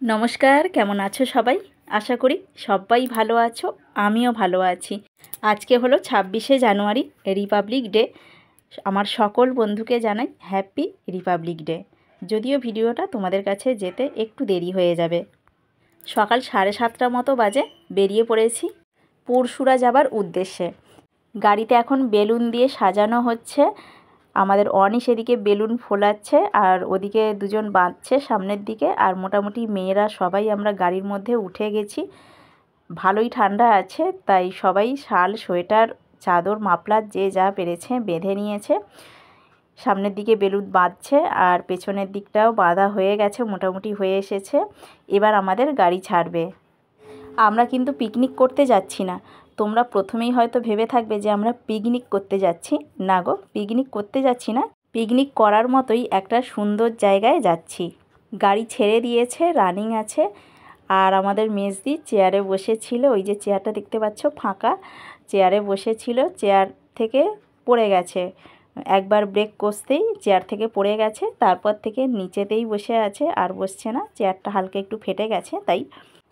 নমস্কার, কেমন আছো সবাই? আশা করি সবাই ভালো আছো, আমিও ভালো আছি। আজকে হলো 26শে জানুয়ারি, রিপাবলিক ডে। আমার সকল বন্ধুকে জানাই হ্যাপি রিপাবলিক ডে। যদিও ভিডিওটা তোমাদের কাছে যেতে একটু দেরি হয়ে যাবে। সকাল 7:30 মতো বাজে, বেরিয়ে পড়েছি পুরসুরা যাবার উদ্দেশ্যে। গাড়িতে এখন বেলুন দিয়ে সাজানো হচ্ছে। আমাদের অনিশ এদিকে বেলুন ফোলাচ্ছে আর ওদিকে দুজন বাঁধছে সামনের দিকে। আর মোটামুটি মেয়েরা সবাই আমরা গাড়ির মধ্যে উঠে গেছি। ভালোই ঠান্ডা আছে, তাই সবাই শাল, সোয়েটার, চাদর, মাফলার যে যা পেরেছে বেঁধে নিয়েছে। সামনের দিকে বেলুন বাঁধছে আর পেছনের দিকটাও বাঁধা হয়ে গেছে, মোটামুটি হয়ে এসেছে। এবার আমাদের গাড়ি ছাড়বে। আমরা কিন্তু পিকনিক করতে যাচ্ছি না। তোমরা প্রথমেই হয়তো ভেবে থাকবে যে আমরা পিকনিক করতে যাচ্ছি। না গো, পিকনিক করতে যাচ্ছি না, পিকনিক করার মতোই একটা সুন্দর জায়গায় যাচ্ছি। গাড়ি ছেড়ে দিয়েছে, রানিং আছে। আর আমাদের মেজদি চেয়ারে বসেছিল, ওই যে চেয়ারটা দেখতে পাচ্ছ ফাঁকা, চেয়ারে বসেছিল, চেয়ার থেকে পড়ে গেছে। একবার ব্রেক কষতেই চেয়ার থেকে পড়ে গেছে, তারপর থেকে নিচেতেই বসে আছে, আর বসছে না। চেয়ারটা হালকা একটু ফেটে গেছে, তাই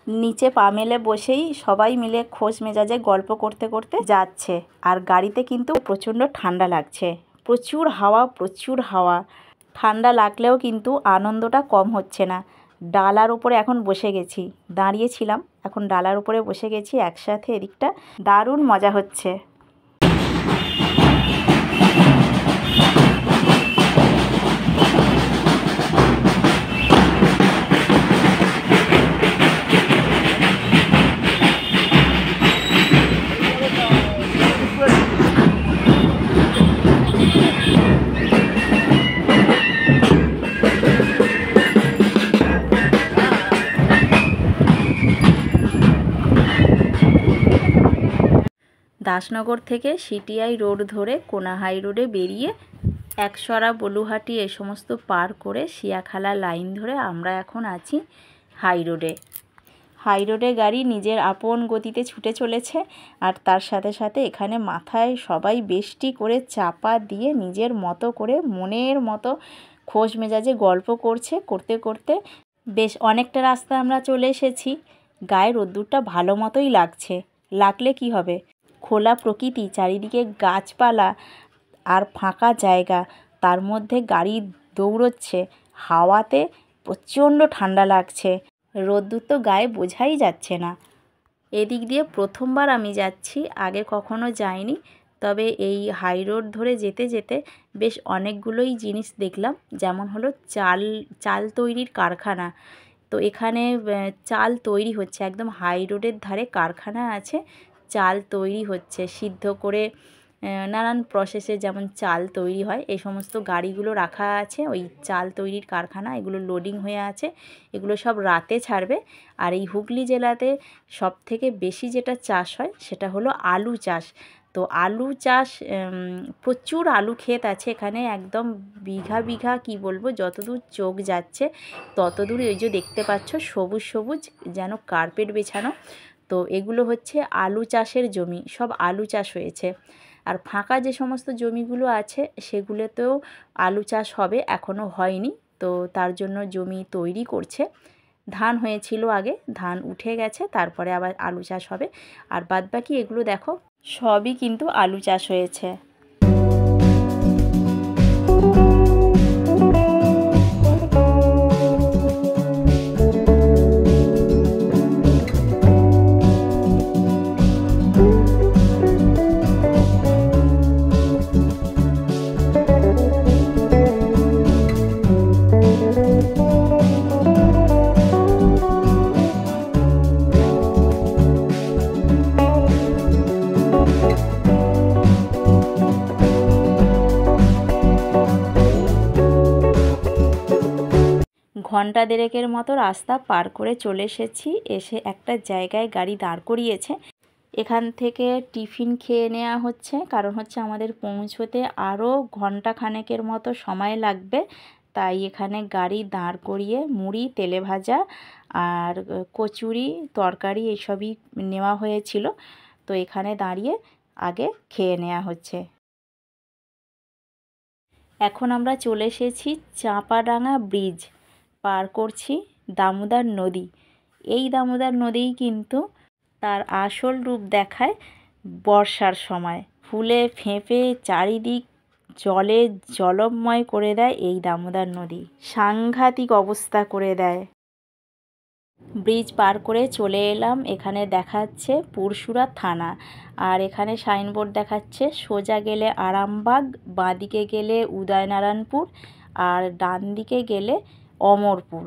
নিচে পা মেলে বসেই সবাই মিলে খোশ মেজাজে গল্প করতে করতে যাচ্ছে। আর গাড়িতে কিন্তু প্রচণ্ড ঠান্ডা লাগছে, প্রচুর হাওয়া, প্রচুর হাওয়া। ঠান্ডা লাগলেও কিন্তু আনন্দটা কম হচ্ছে না। ডালার উপরে এখন বসে গেছি, দাঁড়িয়েছিলাম, এখন ডালার উপরে বসে গেছি একসাথে। এদিকটা দারুণ মজা হচ্ছে। দাসনগর থেকে সিটিআই রোড ধরে কোনা হাই রোডে বেরিয়ে একসরা, বলুহাটি এ সমস্ত পার করে শিয়াখালা লাইন ধরে আমরা এখন আছি হাই রোডে। হাই রোডে গাড়ি নিজের আপন গতিতে ছুটে চলেছে। আর তার সাথে সাথে এখানে মাথায় সবাই বেষ্টি করে চাপা দিয়ে নিজের মতো করে মনের মতো খোশ মেজাজে গল্প করছে। করতে করতে বেশ অনেকটা রাস্তা আমরা চলে এসেছি। গায়ে রোদ্দুরটা ভালো মতোই লাগছে। লাগলে কি হবে, খোলা প্রকৃতি, চারিদিকে গাছপালা আর ফাঁকা জায়গা, তার মধ্যে গাড়ি দৌড়চ্ছে, হাওয়াতে প্রচণ্ড ঠান্ডা লাগছে। রোদ্দুর তো গায়ে বোঝাই যাচ্ছে না। এদিক দিয়ে প্রথমবার আমি যাচ্ছি, আগে কখনো যাইনি। তবে এই হাই রোড ধরে যেতে যেতে বেশ অনেকগুলোই জিনিস দেখলাম। যেমন হলো চাল তৈরির কারখানা। তো এখানে চাল তৈরি হচ্ছে, একদম হাই রোডের ধারে কারখানা আছে, চাল তৈরি হচ্ছে সিদ্ধ করে। নানান প্রসেসে যেমন চাল তৈরি হয়, এই সমস্ত গাড়িগুলো রাখা আছে ওই চাল তৈরির কারখানা। এগুলো লোডিং হয়ে আছে, এগুলো সব রাতে ছাড়বে। আর এই হুগলি জেলাতে সবথেকে বেশি যেটা চাষ হয় সেটা হলো আলু চাষ। তো আলু চাষ, প্রচুর আলু ক্ষেত আছে এখানে, একদম বিঘা বিঘা, কি বলবো, যতদূর চোখ যাচ্ছে ততদূর ওই যে দেখতে পাচ্ছ সবুজ সবুজ যেন কার্পেট বেছানো। তো এগুলো হচ্ছে আলু চাষের জমি, সব আলু চাষ হয়েছে। আর ফাঁকা যে সমস্ত জমিগুলো আছে সেগুলোতেও আলু চাষ হবে, এখনও হয়নি। তো তার জন্য জমি তৈরি করছে। ধান হয়েছিল আগে, ধান উঠে গেছে, তারপরে আবার আলু চাষ হবে। আর বাদবাকি এগুলো দেখো, সবই কিন্তু আলু চাষ হয়েছে। ঘন্টা দেড়েকের মতো রাস্তা পার করে চলে এসেছি। এসে একটা জায়গায় গাড়ি দাঁড় করিয়েছে। এখান থেকে টিফিন খেয়ে নেওয়া হচ্ছে, কারণ হচ্ছে আমাদের পৌঁছতে আরও ঘন্টাখানেকের মতো সময় লাগবে। তাই এখানে গাড়ি দাঁড় করিয়ে মুড়ি, তেলে ভাজা আর কচুরি, তরকারি এইসবই নেওয়া হয়েছিল। তো এখানে দাঁড়িয়ে আগে খেয়ে নেওয়া হচ্ছে। এখন আমরা চলে এসেছি চাঁপাডাঙ্গা ব্রিজ পার করছি। দামোদর নদী। এই দামোদর নদীই কিন্তু তার আসল রূপ দেখায় বর্ষার সময়। ফুলে ফেঁপে চারিদিক জলে জলময় করে দেয় এই দামোদর নদী, সাংঘাতিক অবস্থা করে দেয়। ব্রিজ পার করে চলে এলাম, এখানে দেখাচ্ছে পুরসুরা থানা, আর এখানে সাইনবোর্ড দেখাচ্ছে সোজা গেলে আরামবাগ, বাঁদিকে গেলে উদয়নারায়ণপুর, আর ডান দিকে গেলে অমরপুর।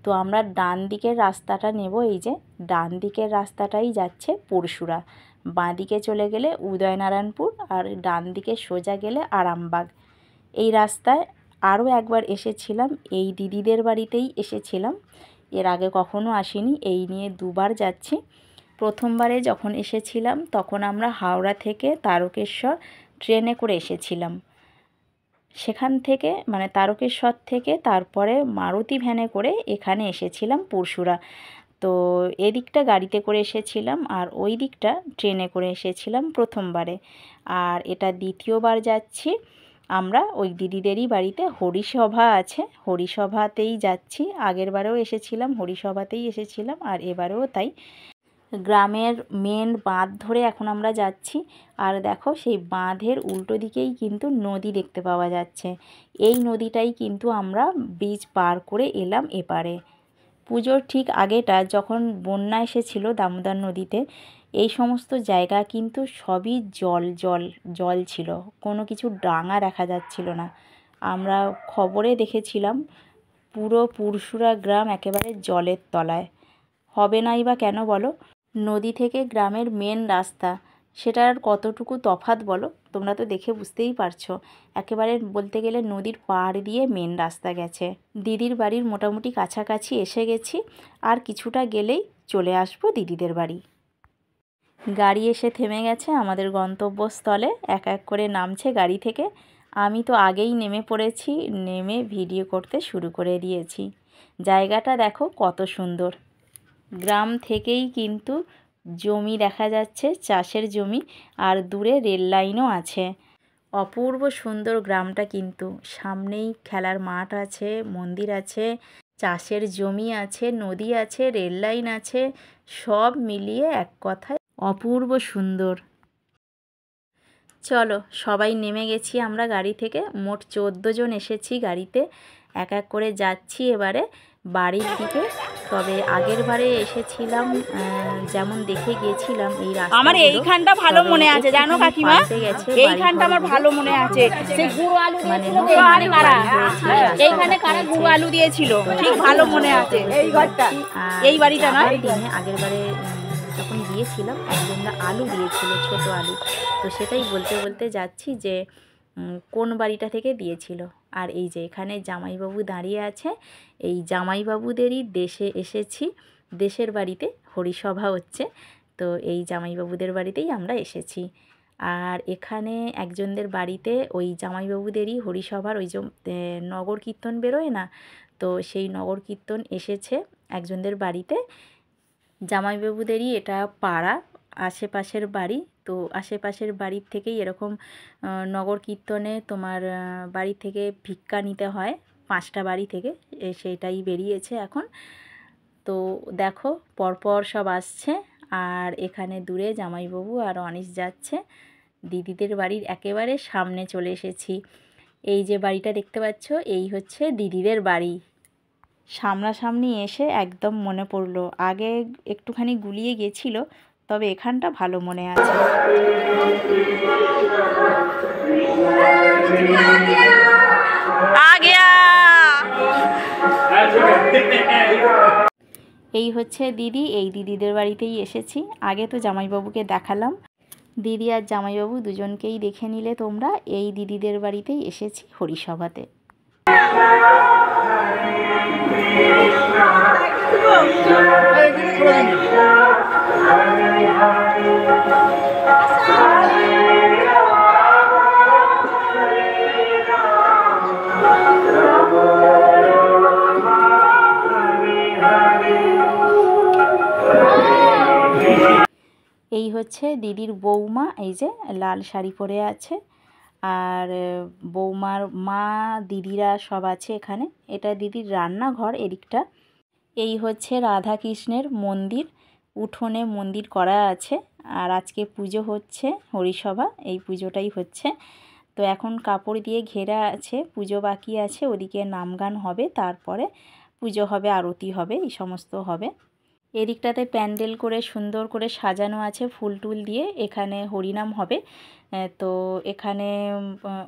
তো আমরা ডান দিকের রাস্তাটা নেব, এই যে ডান দিকের রাস্তাটাই যাচ্ছে পুরসুরা, বাঁদিকে চলে গেলে উদয়নারায়ণপুর, আর ডান দিকে সোজা গেলে আরামবাগ। এই রাস্তায় আরও একবার এসেছিলাম, এই দিদিদের বাড়িতেই এসেছিলাম, এর আগে কখনো আসিনি, এই নিয়ে দুবার যাচ্ছি। প্রথমবারে যখন এসেছিলাম তখন আমরা হাওড়া থেকে তারকেশ্বর ট্রেনে করে এসেছিলাম, সেখান থেকে মানে তারকেশ্বর থেকে তারপরে মারুতি ভ্যানে করে এখানে এসেছিলাম পুরসুরা। তো এদিকটা গাড়িতে করে এসেছিলাম আর ওই দিকটা ট্রেনে করে এসেছিলাম প্রথমবারে। আর এটা দ্বিতীয়বার যাচ্ছি আমরা ওই দিদিদেরই বাড়িতে, হরিসভা আছে, হরিসভাতেই যাচ্ছি। আগের বারেও এসেছিলাম হরিসভাতেই এসেছিলাম, আর এবারেও তাই। গ্রামের মেন বাঁধ ধরে এখন আমরা যাচ্ছি, আর দেখো সেই বাঁধের উল্টো দিকেই কিন্তু নদী দেখতে পাওয়া যাচ্ছে। এই নদীটাই কিন্তু আমরা ব্রিজ পার করে এলাম এপারে। পুজোর ঠিক আগেটা যখন বন্যা এসেছিল দামোদর নদীতে, এই সমস্ত জায়গা কিন্তু সবই জল জল জল ছিল, কোনো কিছু ডাঙা দেখা যাচ্ছিল না। আমরা খবরে দেখেছিলাম পুরো পুরসুরা গ্রাম একেবারে জলের তলায়। হবে নাই বা কেন বলো, নদী থেকে গ্রামের মেন রাস্তা, সেটার কতটুকু তফাৎ বলো, তোমরা তো দেখে বুঝতেই পারছো। একেবারে বলতে গেলে নদীর পাড় দিয়ে মেন রাস্তা গেছে। দিদির বাড়ির মোটামুটি কাছাকাছি এসে গেছি, আর কিছুটা গেলেই চলে আসবো দিদিদের বাড়ি। গাড়ি এসে থেমে গেছে আমাদের গন্তব্যস্থলে, এক এক করে নামছে গাড়ি থেকে। আমি তো আগেই নেমে পড়েছি, নেমে ভিডিও করতে শুরু করে দিয়েছি। জায়গাটা দেখো কত সুন্দর, গ্রাম থেকেই কিন্তু জমি দেখা যাচ্ছে, চাষের জমি, আর দূরে রেল লাইনও আছে। অপূর্ব সুন্দর গ্রামটা কিন্তু, সামনেই খেলার মাঠ আছে, মন্দির আছে, চাষের জমি আছে, নদী আছে, রেল লাইন আছে, সব মিলিয়ে এক কথায় অপূর্ব সুন্দর। চলো সবাই নেমে গেছি আমরা গাড়ি থেকে, মোট 14 জন এসেছি গাড়িতে, এক এক করে যাচ্ছি এবারে বাড়ির দিকে। তবে আগের বারে এসেছিলাম যেমন দেখে গিয়েছিলাম এই রাস্তা, আমার এইখানটা ভালো মনে আছে জানো কাকিমা, এইখানটা আমার ভালো মনে আছে। সেই গুঁড়ো আলু মানে এইখানে কারা গুঁড়ো আলু দিয়েছিল, ঠিক ভালো মনে আছে। এই ঘরটা, এই বাড়িটা নয়, আগের বারে যখন গিয়েছিলাম একজনরা আলু দিয়েছিল, ছোট আলু। তো সেটাই বলতে বলতে যাচ্ছি যে কোন বাড়িটা থেকে দিয়েছিল। আর এই যে এখানে জামাইবাবু দাঁড়িয়ে আছে, এই জামাইবাবুদেরই দেশে এসেছি, দেশের বাড়িতে হরিসভা হচ্ছে, তো এই জামাইবাবুদের বাড়িতেই আমরা এসেছি। আর এখানে একজনদের বাড়িতে ওই জামাইবাবুদেরই হরিসভার ওই যে নগর কীর্তন বেরোয় না, তো সেই নগর কীর্তন এসেছে একজনদের বাড়িতে। জামাইবাবুদেরই এটা পাড়া, আশেপাশের বাড়ি, তো আশেপাশের বাড়ির থেকেই এরকম নগর কীর্তনে তোমার বাড়ি থেকে ভিক্ষা নিতে হয়, 5টা বাড়ি থেকে সেটাই বেরিয়েছে এখন। তো দেখো পরপর সব আসছে, আর এখানে দূরে জামাইবাবু আর অনিশ যাচ্ছে। দিদিদের বাড়ির একেবারে সামনে চলে এসেছি। এই যে বাড়িটা দেখতে পাচ্ছ, এই হচ্ছে দিদিদের বাড়ি। সামনাসামনি এসে একদম মনে পড়লো, আগে একটুখানি গুলিয়ে গেছিল, তবে এখানটা ভালো মনে আছে। এই হচ্ছে দিদি, এই দিদিদের বাড়িতেই এসেছি। আগে তো জামাইবাবুকে দেখালাম, দিদি আর জামাইবাবু দুজনকেই দেখে নিলে তোমরা। এই দিদিদের বাড়িতেই এসেছি হরিসভাতে। এই হচ্ছে দিদির বৌমা, এই যে লাল শাড়ি পরে আছে, আর বৌমার মা, দিদিরা সব আছে এখানে। এটা দিদির রান্নাঘর এদিকটা। এই হচ্ছে রাধা কৃষ্ণের মন্দির, উঠোনে মন্দির করা আছে। আর আজকে পুজো হচ্ছে, হরিসভা, এই পুজোটাই হচ্ছে। তো এখন কাপড় দিয়ে ঘেরা আছে, পুজো বাকি আছে, ওদিকে নামগান হবে, তারপরে পুজো হবে, আরতি হবে, এই সমস্ত হবে। এদিকটাতে প্যান্ডেল করে সুন্দর করে সাজানো আছে ফুল টুল দিয়ে, এখানে হরিনাম হবে। তো এখানে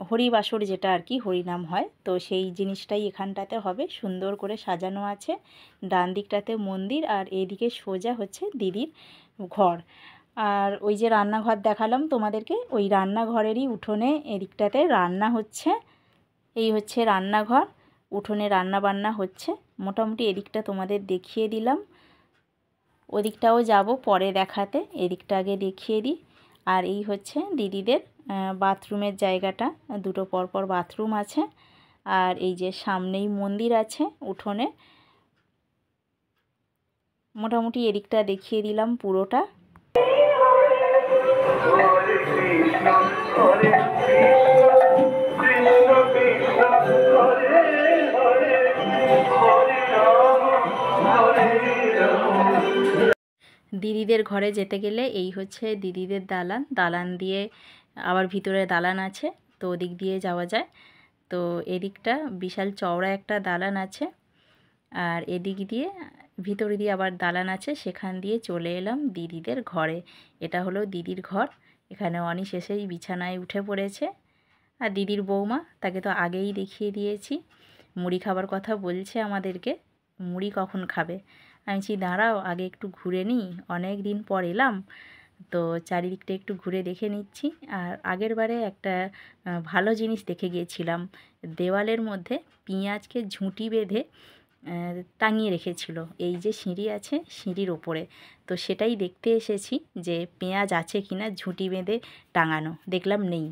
হরিবাসর যেটা আর কি হরিনাম হয়, তো সেই জিনিসটাই এখানটাতে হবে, সুন্দর করে সাজানো আছে। ডান দিকটাতে মন্দির, আর এদিকে সোজা হচ্ছে দিদির ঘর। আর ওই যে রান্নাঘর দেখালাম তোমাদেরকে, ওই রান্নাঘরেরই উঠোনে এদিকটাতে রান্না হচ্ছে। এই হচ্ছে রান্নাঘর, উঠোনে রান্না বান্না হচ্ছে। মোটামুটি এদিকটা তোমাদের দেখিয়ে দিলাম, ওদিকটাও যাব পরে দেখাতে, এদিকটা আগে দেখিয়ে দিই। আর এই হচ্ছে দিদিদের বাথরুমের জায়গাটা, দুটো পরপর বাথরুম আছে। আর এই যে সামনেই মন্দির আছে উঠোনে। মোটামুটি এদিকটা দেখিয়ে দিলাম পুরোটা। দিদিদের ঘরে যেতে গেলে এই হচ্ছে দিদিদের দালান, দালান দিয়ে আবার ভিতরে দালান আছে, তো ওদিক দিয়ে যাওয়া যায়। তো এদিকটা বিশাল চওড়া একটা দালান আছে, আর এদিক দিয়ে ভিতরে দিয়ে আবার দালান আছে, সেখান দিয়ে চলে এলাম দিদিদের ঘরে। এটা হলো দিদির ঘর। এখানে অনিশ এসেই বিছানায় উঠে পড়েছে। আর দিদির বৌমা, তাকে তো আগেই দেখিয়ে দিয়েছি, মুড়ি খাবার কথা বলছে আমাদেরকে, মুড়ি কখন খাবে। আমি বলছি দাঁড়াও আগে একটু ঘুরে নিই, অনেক দিন পর এলাম, তো চারিদিকটা একটু ঘুরে দেখে নিচ্ছি। আর আগের বারে একটা ভালো জিনিস দেখে গিয়েছিলাম, দেওয়ালের মধ্যে পেঁয়াজকে ঝুঁটি বেঁধে টাঙিয়ে রেখেছিল, এই যে সিঁড়ি আছে সিঁড়ির ওপরে, তো সেটাই দেখতে এসেছি যে পেঁয়াজ আছে কিনা ঝুঁটি বেঁধে টাঙানো, দেখলাম নেই।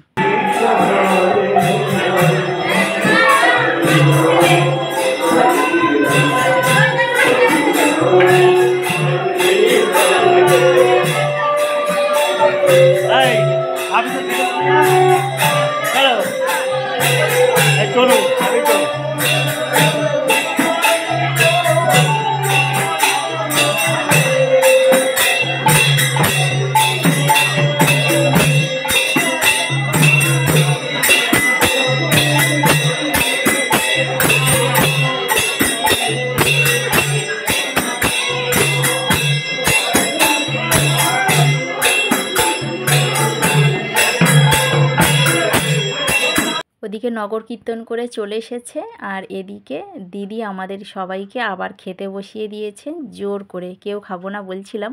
ওদিকে নগর কীর্তন করে চলে এসেছে, আর এদিকে দিদি আমাদের সবাইকে আবার খেতে বসিয়ে দিয়েছে জোর করে। কেউ খাবো না বলছিলাম,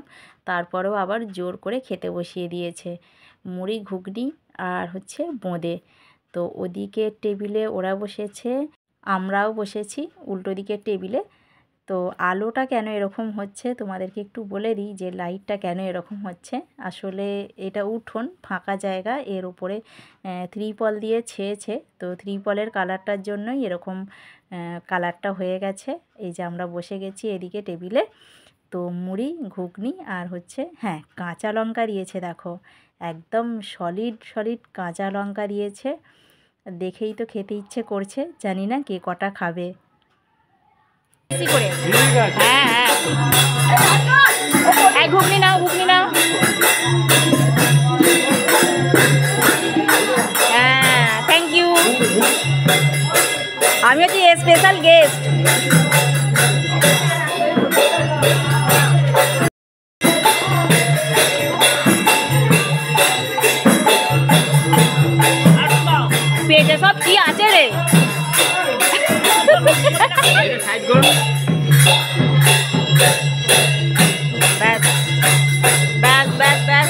তারপরেও আবার জোর করে খেতে বসিয়ে দিয়েছে, মুড়ি ঘুগনি আর হচ্ছে বোঁদে। তো ওদিকে টেবিলে ওরা বসেছে, আমরাও বসেছি উল্টো দিকের টেবিলে। তো আলোটা কেন এরকম হচ্ছে তোমাদেরকে একটু বলে দিই, যে লাইটটা কেন এরকম হচ্ছে। আসলে এটা উঠোন, ফাঁকা জায়গা, এর উপরে ত্রিপল দিয়ে ছেয়েছে, তো ত্রিপলের কালারটার জন্যই এরকম কালারটা হয়ে গেছে। এই যে আমরা বসে গেছি এদিকে টেবিলে, তো মুড়ি ঘুগনি আর হচ্ছে হ্যাঁ কাঁচা লঙ্কা দিয়েছে, দেখো একদম সলিড সলিড কাঁচা লঙ্কা দিয়েছে, দেখেই তো খেতে ইচ্ছে করছে, জানি না কে কটা খাবে। হ্যাঁ হ্যাঁ ঘুগনি নাও, ঘুগনি নাও। হ্যাঁ থ্যাংক ইউ, আমি হচ্ছি স্পেশাল গেস্ট। পেটে সব কি আছে রে? ব্যাস ব্যাস ব্যাস ব্যাস।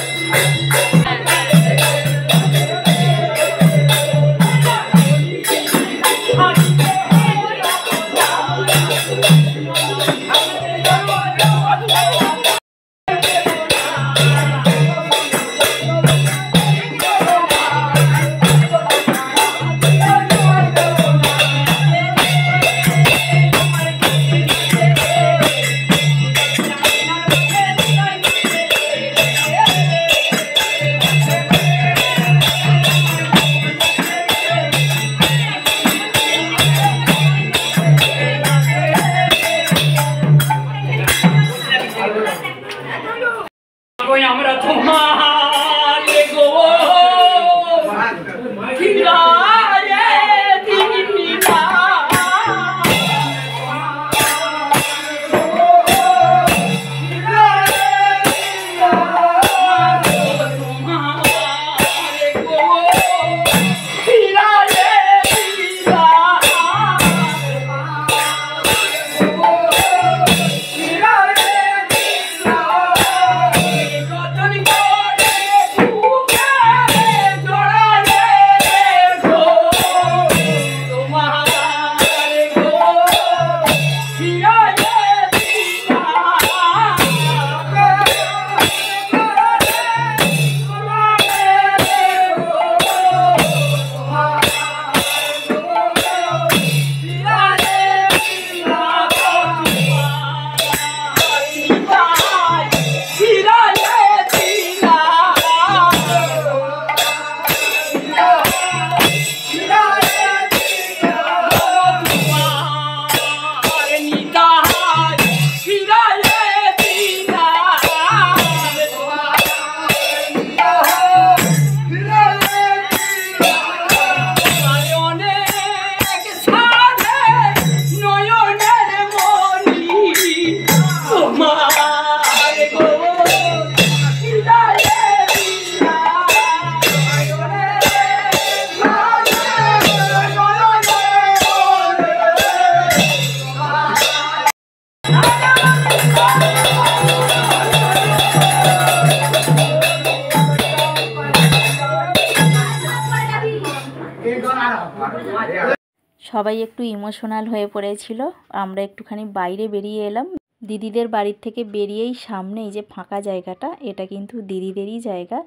সবাই একটু ইমোশনাল হয়ে পড়েছিল। আমরা একটুখানি বাইরে বেরিয়ে এলাম। দিদিদের বাড়ির থেকে বেরিয়েই সামনে এই যে ফাঁকা জায়গাটা, এটা কিন্তু দিদিদেরই জায়গা।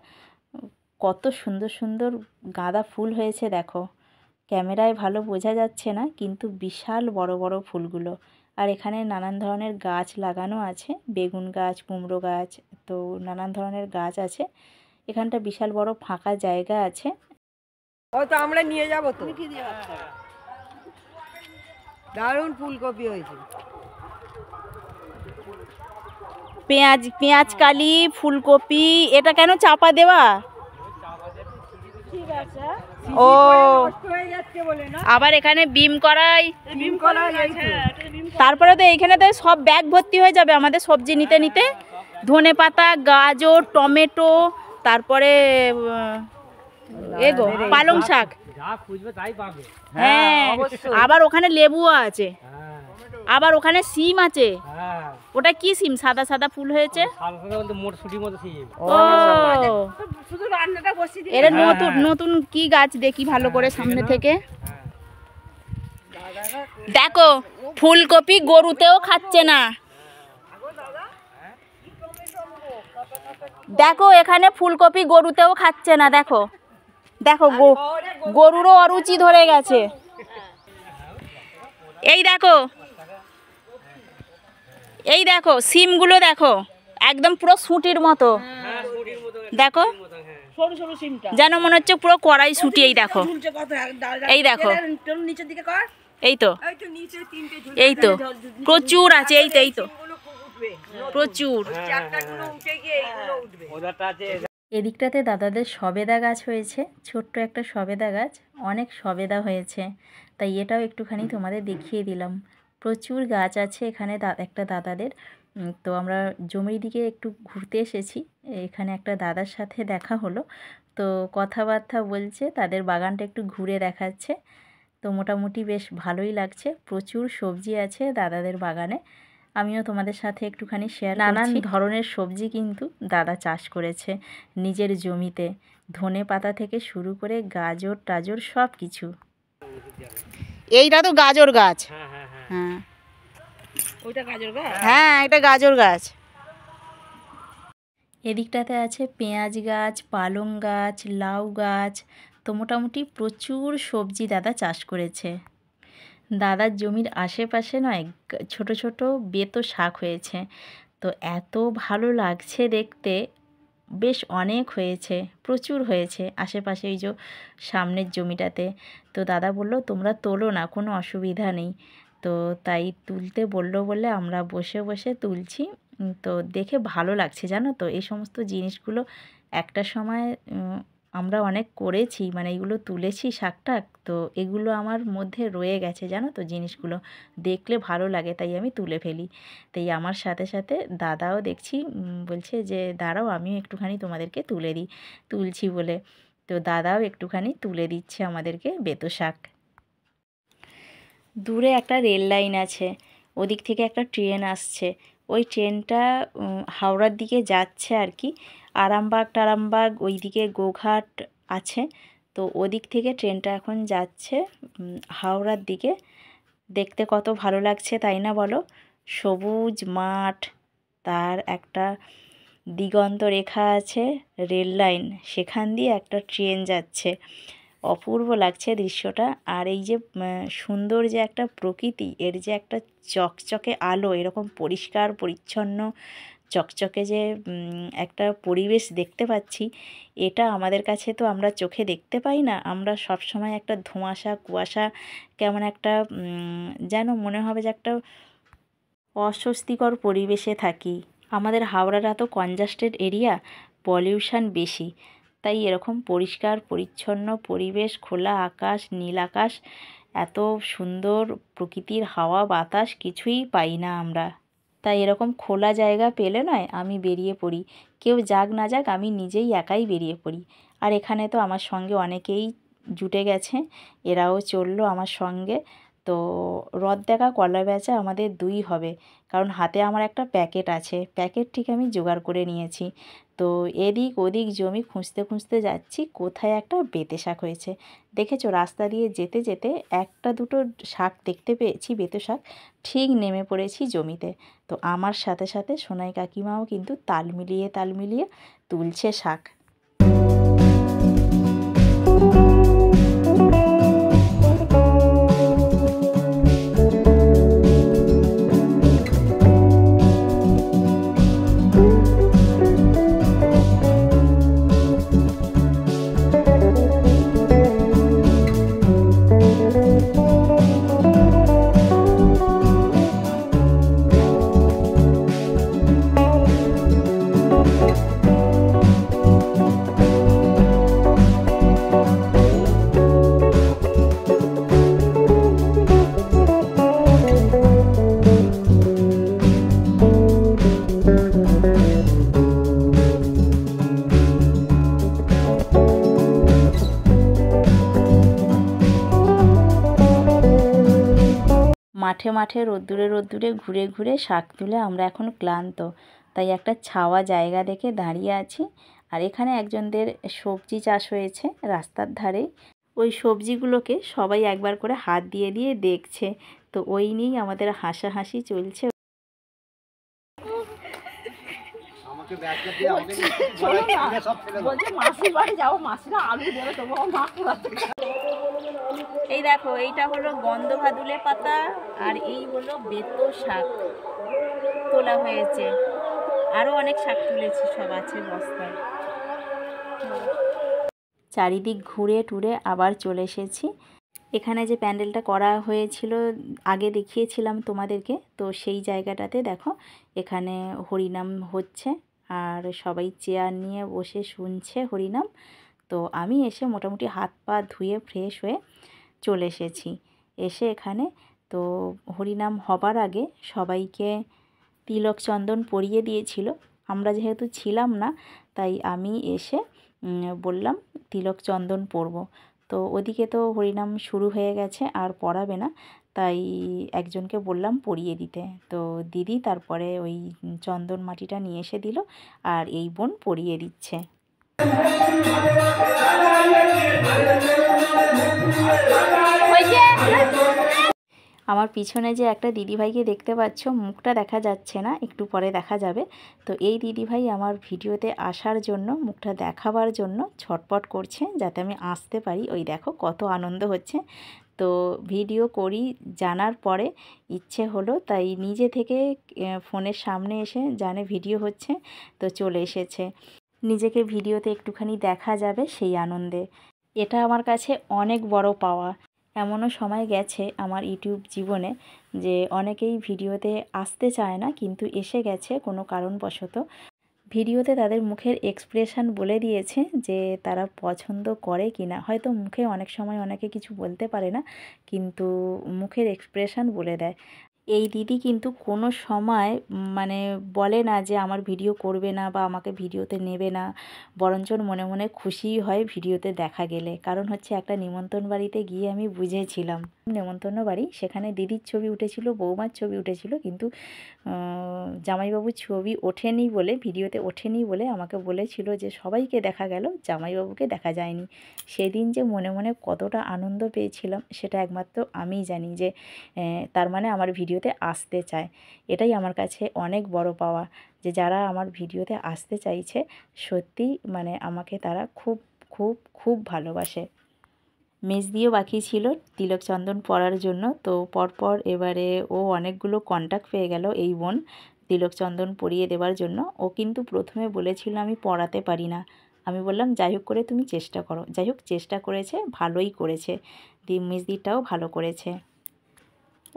কত সুন্দর সুন্দর গাঁদা ফুল হয়েছে দেখো, ক্যামেরায় ভালো বোঝা যাচ্ছে না, কিন্তু বিশাল বড় বড় ফুলগুলো। আর এখানে নানান ধরনের গাছ লাগানো আছে, বেগুন গাছ, কুমড়ো গাছ, তো নানান ধরনের গাছ আছে। এখানটা বিশাল বড় ফাঁকা জায়গা আছে। হয়তো আমরা নিয়ে যাব তো। দারুণ ফুলকপি হয়েছে। পেঁয়াজ কালি, ফুলকপি, এটা কেন চাপা দেওয়া? ও আবার এখানে বিম কড়াই, তারপরে তো এইখানে তো সব ব্যাগ ভর্তি হয়ে যাবে আমাদের সবজি নিতে নিতে। ধনে পাতা, গাজর, টমেটো, তারপরে এগো পালং শাক। হ্যাঁ, আবার ওখানে লেবুও আছে, আবার ওখানে সিম আছে। ওটা কি সিম? সাদা সাদা ফুল হয়েছে। এটা নতুন নতুন কি গাছ দেখি ভালো করে সামনে থেকে। দেখো ফুলকপি গরুতেও খাচ্ছে না। দেখো এখানে ফুলকপি গরুতেও খাচ্ছে না। দেখো দেখো গরুরও অরুচি ধরে গেছে। এই দেখো, এই দেখো সিমগুলো দেখো, একদম পুরো সুটির মতো। দেখো যেন মনে হচ্ছে পুরো কড়াই সুটি। এই দেখো, এই দেখো, এই তো, এই তো প্রচুর আছে। এই তো, এই তো প্রচুর। এদিকটাতে দাদাদের সবেদা গাছ হয়েছে, ছোট্ট একটা সবেদা গাছ, অনেক সবেদা হয়েছে, তাই এটাও একটুখানি তোমাদের দেখিয়ে দিলাম। প্রচুর গাছ আছে এখানে একটা দাদাদের। তো আমরা জমির দিকে একটু ঘুরতে এসেছি, এখানে একটা দাদার সাথে দেখা হলো, তো কথাবার্তা বলছে, তাদের বাগানটা একটু ঘুরে দেখাচ্ছে। তো মোটামুটি বেশ ভালোই লাগছে। প্রচুর সবজি আছে দাদাদের বাগানে, আমিও তোমাদের সাথে একটুখানি শেয়ার করছি। নানান ধরনের সবজি কিন্তু দাদা চাষ করেছে নিজের জমিতে, ধনে পাতা থেকে শুরু করে গাজর টাজর সব কিছু। এইটা তো গাজর গাছ। হ্যাঁ, ওইটা গাজর গাছ। হ্যাঁ, এটা গাজর গাছ। এদিকটাতে আছে পেঁয়াজ গাছ, পালং গাছ, লাউ গাছ, তো মোটামুটি প্রচুর সবজি দাদা চাষ করেছে। দাদার জমির আশেপাশে নয় ছোট ছোট বেতো শাক হয়েছে, তো এত ভালো লাগছে দেখতে। বেশ অনেক হয়েছে, প্রচুর হয়েছে আশেপাশে ওই যে সামনের জমিটাতে। তো দাদা বলল তোমরা তোলো না, কোনো অসুবিধা নেই। তো তাই তুলতে বললো বলে আমরা বসে বসে তুলছি। তো দেখে ভালো লাগছে জানো তো, এই সমস্ত জিনিসগুলো একটা সময় আমরা অনেক করেছি, মানে এগুলো তুলেছি শাক টাক, তো এগুলো আমার মধ্যে রয়ে গেছে জানো তো, জিনিসগুলো দেখলে ভালো লাগে তাই আমি তুলে ফেলি। তাই আমার সাথে সাথে দাদাও দেখছি বলছে যে দাঁড়াও আমিও একটুখানি তোমাদেরকে তুলে দিই, তুলছি বলে। তো দাদাও একটুখানি তুলে দিচ্ছে আমাদেরকে বেতো শাক। দূরে একটা রেল লাইন আছে, ওদিক থেকে একটা ট্রেন আসছে, ওই ট্রেনটা হাওড়ার দিকে যাচ্ছে আর কি। আরামবাগ টারামবাগ ওই দিকে গোঘাট আছে, তো ওদিক থেকে ট্রেনটা এখন যাচ্ছে হাওড়ার দিকে। দেখতে কত ভালো লাগছে তাই না বলো, সবুজ মাঠ, তার একটা দিগন্ত রেখা আছে, রেল লাইন, সেখান দিয়ে একটা ট্রেন যাচ্ছে। অপূর্ব লাগছে দৃশ্যটা। আর এই যে সুন্দর যে একটা প্রকৃতি, এর যে একটা চকচকে আলো, এরকম পরিষ্কার পরিচ্ছন্ন চকচকে যে একটা পরিবেশ দেখতে পাচ্ছি, এটা আমাদের কাছে তো আমরা চোখে দেখতে পাই না। আমরা সব সময় একটা ধোঁয়াশা কুয়াশা, কেমন একটা যেন মনে হবে যে একটা অস্বস্তিকর পরিবেশে থাকি। আমাদের হাওড়াটা তো কনজাস্টেড এরিয়া, পলিউশন বেশি, তাই এরকম পরিষ্কার পরিচ্ছন্ন পরিবেশ, খোলা আকাশ, নীল আকাশ, এত সুন্দর প্রকৃতির হাওয়া বাতাস কিছুই পাই না আমরা। তাই এরকম খোলা জায়গা পেলে নয় আমি বেরিয়ে পড়ি, কেউ যাক না যাক আমি নিজেই একাই বেরিয়ে পড়ি। আর এখানে তো আমার সঙ্গে অনেকেই জুটে গেছে, এরাও চললো আমার সঙ্গে। তো তো রদ দেখা কলা বেচা আমাদের 2 হবে, কারণ হাতে আমার একটা প্যাকেট আছে, প্যাকেট ঠিক আমি জোগাড় করে নিয়েছি। তো এদিক ওদিক জমি খুঁজতে খুঁজতে যাচ্ছি, কোথায় একটা বেতে শাক হয়েছে। দেখেছো, রাস্তা দিয়ে যেতে যেতে একটা দুটো শাক দেখতে পেয়েছি, বেতে শাক, ঠিক নেমে পড়েছি জমিতে। তো আমার সাথে সাথে সোনাই কাকিমাও কিন্তু তাল মিলিয়ে তুলছে শাক। মাঠে মাঠে রোদ্দুরে ঘুরে ঘুরে শাক তুলে আমরা এখন ক্লান্ত, তাই একটা ছাওয়া জায়গা দেখে দাঁড়িয়ে আছি। আর এখানে একজনদের সবজি চাষ হয়েছে রাস্তার ধারে, ওই সবজিগুলোকে সবাই একবার করে হাত দিয়ে দিয়ে দেখছে। তো ওই নিয়েই আমাদের হাসাহাসি চলছে। এই দেখো, এইটা হলো গন্ধভাদুলে পাতা, আর এই হলো বেতো শাক তোলা হয়েছে। আরও অনেক শাক তুলেছি, সব আছে বস্তায়। চারিদিক ঘুরে টুরে আবার চলে এসেছি। এখানে যে প্যান্ডেলটা করা হয়েছিল আগে দেখিয়েছিলাম তোমাদেরকে, তো সেই জায়গাটাতে দেখো এখানে হরিনাম হচ্ছে, আর সবাই চেয়ার নিয়ে বসে শুনছে হরিনাম। তো আমি এসে মোটামুটি হাত পা ধুয়ে ফ্রেশ হয়ে চলে এসেছি। এসে এখানে তো হরিনাম হবার আগে সবাইকে তিলক চন্দন পরিয়ে দিয়েছিল। আমরা যেহেতু ছিলাম না, তাই আমি এসে বললাম তিলক চন্দন পরব। তো ওদিকে তো হরিনাম শুরু হয়ে গেছে, আর পড়াবে না, তাই একজনকে বললাম পরিয়ে দিতে। তো দিদি তারপরে ওই চন্দন মাটিটা নিয়ে এসে দিল, আর এই বোন পরিয়ে দিচ্ছে। আমার পিছনে যে একটা দিদিভাইকে দেখতে পাচ্ছ, মুখটা দেখা যাচ্ছে না, একটু পরে দেখা যাবে। তো এই দিদিভাই আমার ভিডিওতে আসার জন্য, মুখটা দেখাবার জন্য ছটপট করছে যাতে আমি আসতে পারি। ওই দেখো কত আনন্দ হচ্ছে। তো ভিডিও করি জানার পরে ইচ্ছে হলো, তাই নিজে থেকে ফোনের সামনে এসে জানে ভিডিও হচ্ছে, তো চলে এসেছে। নিজেকে ভিডিওতে একটুখানি দেখা যাবে সেই আনন্দে। এটা আমার কাছে অনেক বড় পাওয়া। এমনও সময় গেছে আমার ইউটিউব জীবনে যে অনেকেই ভিডিওতে আসতে চায় না, কিন্তু এসে গেছে কোনো কারণবশত। ভিডিওতে তাদের মুখের এক্সপ্রেশন বলে দিয়েছে যে তারা পছন্দ করে কি না। হয়তো মুখে অনেক সময় অনেকে কিছু বলতে পারে না, কিন্তু মুখের এক্সপ্রেশন বলে দেয়। এই দিদি কিন্তু কোনো সময় মানে বলে না যে আমার ভিডিও করবে না বা আমাকে ভিডিওতে নেবে না, বরঞ্চ মনে মনে খুশিই হয় ভিডিওতে দেখা গেলে। কারণ হচ্ছে একটা নিমন্ত্রণ বাড়িতে গিয়ে আমি বুঝেছিলাম, নেমন্তন্ন বাড়ি, সেখানে দিদির ছবি উঠেছিল, বৌমার ছবি উঠেছিল, কিন্তু জামাইবাবুর ছবি ওঠেনি বলে, ভিডিওতে ওঠেনি বলে আমাকে বলেছিল যে সবাইকে দেখা গেল, জামাইবাবুকে দেখা যায়নি। সেদিন যে মনে মনে কতটা আনন্দ পেয়েছিলাম সেটা একমাত্র আমিই জানি, যে তার মানে আমার ভিডিওতে আসতে চায়। এটাই আমার কাছে অনেক বড় পাওয়া, যে যারা আমার ভিডিওতে আসতে চাইছে সত্যি মানে আমাকে তারা খুব খুব খুব ভালোবাসে। মেজদিও বাকি ছিল তিলক চন্দন পরার জন্য, তো পরপর এবারে ও অনেকগুলো কন্ট্যাক্ট পেয়ে গেল এই বোন তিলক চন্দন পরিয়ে দেওয়ার জন্য। ও কিন্তু প্রথমে বলেছিল আমি পরাতে পারি না। আমি বললাম যাই হোক করে তুমি চেষ্টা করো। যাই হোক চেষ্টা করেছে, ভালোই করেছে, মেজদিটাও ভালো করেছে।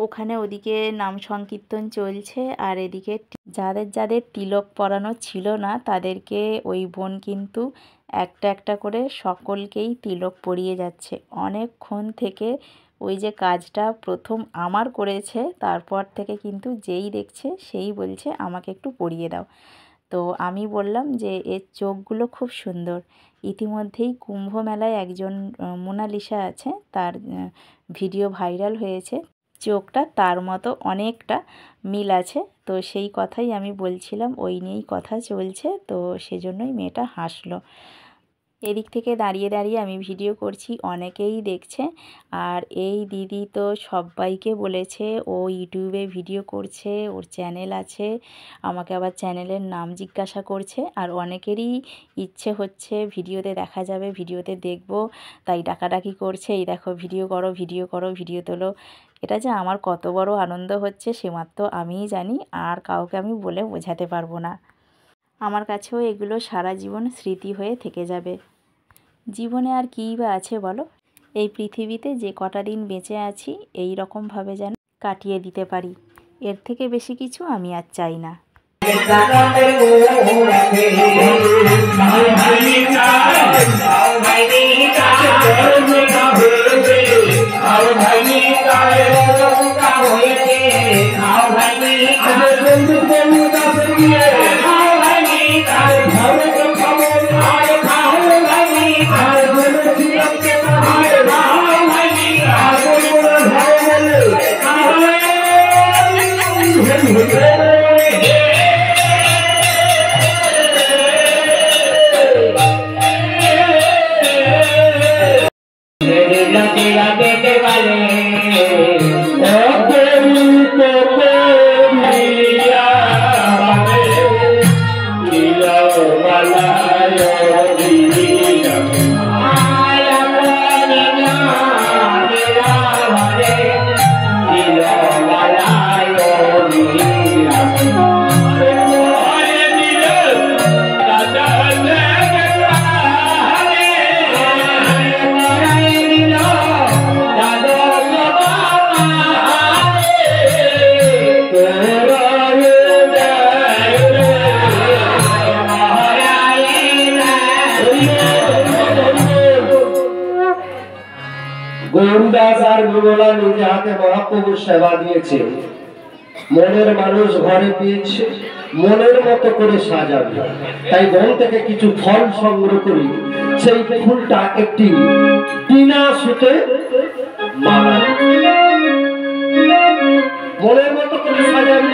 ওখানে ওদিকে নাম সংকীর্তন চলছে, আর এদিকে যাদের যাদের তিলক পরানো ছিল না তাদেরকে ওই বোন কিন্তু একটা একটা করে সকলকেই তিলক পরিয়ে যাচ্ছে। অনেকক্ষণ থেকে ওই যে কাজটা প্রথম আমার করেছে, তারপর থেকে কিন্তু যেই দেখছে সেই বলছে আমাকে একটু পরিয়ে দাও। তো আমি বললাম যে এর চোখগুলো খুব সুন্দর। ইতিমধ্যেই কুম্ভ মেলায় একজন মোনালিসা আছে, তার ভিডিও ভাইরাল হয়েছে। চোখটা তার মতো অনেকটা মিল আছে। তো সেই কথাই আমি বলছিলাম, ওই নিয়েই কথা চলছে, তো সেজন্যই মেয়েটা হাসলো। এদিক থেকে দাঁড়িয়ে দাঁড়িয়ে আমি ভিডিও করছি, অনেকেই দেখছে। আর এই দিদি তো সবাইকে বলেছে ও ইউটিউবে ভিডিও করছে, ওর চ্যানেল আছে, আমাকে আবার চ্যানেলের নাম জিজ্ঞাসা করছে। আর অনেকেরই ইচ্ছে হচ্ছে ভিডিওতে দেখা যাবে, ভিডিওতে দেখব, তাই ডাকাডাকি করছে, এই দেখো ভিডিও করো, ভিডিও করো, ভিডিও তোলো। এটা যে আমার কত বড় আনন্দ হচ্ছে সে মাত্র আমিই জানি, আর কাউকে আমি বলে বোঝাতে পারবো না। আমার কাছেও এগুলো সারা জীবন স্মৃতি হয়ে থেকে যাবে। জীবনে আর কীই বা আছে বলো, এই পৃথিবীতে যে কটা দিন বেঁচে আছি এই রকমভাবে যেন কাটিয়ে দিতে পারি, এর থেকে বেশি কিছু আমি আর চাই না। গৌরদাস আর বিমলা নিজে হাতে মহাপ্রভুর সেবা দিয়েছে। মনের মানুষ ঘরে পেয়েছে, মনের মতো করে সাজাবে। তাই বন থেকে কিছু ফল সংগ্রহ করি, সেই ফুলটা একটি টিনা সুতে মালা মনের মতো করে সাজাবে।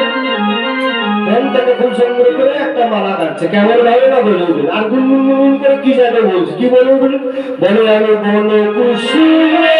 বন থেকে ফুল সংগ্রহ করে একটা মালা গাচ্ছে, কেমন ভাবে না বলে উঠবে। আর গুনগুন করে কি যাবে বলছে, কি বলে উঠবে, বলে আমি বন কুসুমে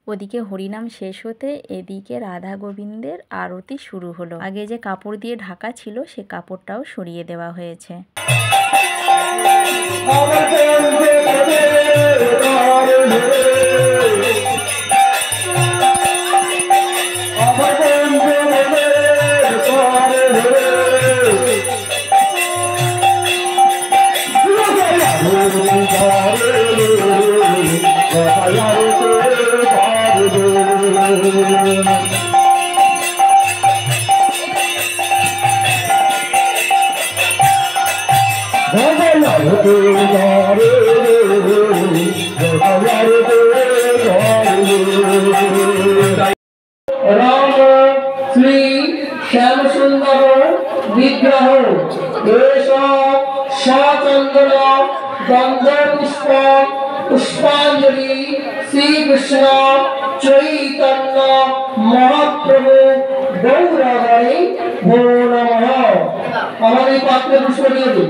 ওদিকে হরিনাম শেষ হতে এদিকে রাধা গোবিন্দের আরতি শুরু হলো। আগে যে কাপড় দিয়ে ঢাকা ছিল সে কাপড়টাও সরিয়ে দেওয়া হয়েছে। রাম শ্রী শ্যাম সুন্দর বিগ্রহ এসব সচন্দন গন্ধ পুষ্প পুষ্পাঞ্জলি শ্রীকৃষ্ণ চৈতন্য মহাপ্রভু গৌরবাণী ভো নমঃ। আমার এই পাত্রে পুষ্প দিয়ে দিন।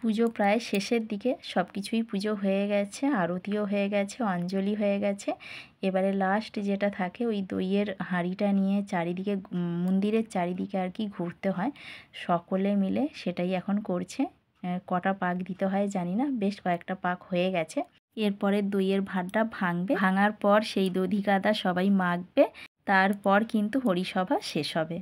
পুজো প্রায় শেষের দিকে, সব কিছুই পুজো হয়ে গেছে, আরতিও হয়ে গেছে, অঞ্জলি হয়ে গেছে। এবারে লাস্ট যেটা থাকে ওই দইয়ের হাঁড়িটা নিয়ে চারিদিকে মন্দিরের চারিদিকে আর কি ঘুরতে হয়, সকলে মিলে সেটাই এখন করছে। কটা পাক দিতে হয় জানি না, বেশ কয়েকটা পাক হয়ে গেছে। এরপরে দইয়ের ভাতটা ভাঙবে, ভাঙার পর সেই দধি গাদা সবাই মাখবে, তারপর কিন্তু হরিসভা শেষ হবে।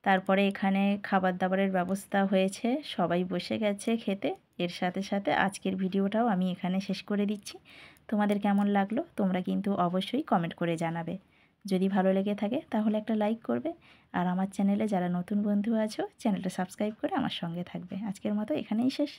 তারপরে এখানে খাবার দাবারের ব্যবস্থা হয়েছে, সবাই বসে গেছে খেতে। এর সাথে সাথে আজকের ভিডিওটাও আমি এখানে শেষ করে দিচ্ছি। তোমাদের কেমন লাগলো তোমরা কিন্তু অবশ্যই কমেন্ট করে জানাবে। যদি ভালো লেগে থাকে তাহলে একটা লাইক করবে, আর আমার চ্যানেলে যারা নতুন বন্ধু আছো চ্যানেলটা সাবস্ক্রাইব করে আমার সঙ্গে থাকবে। আজকের মতো এখানেই শেষ।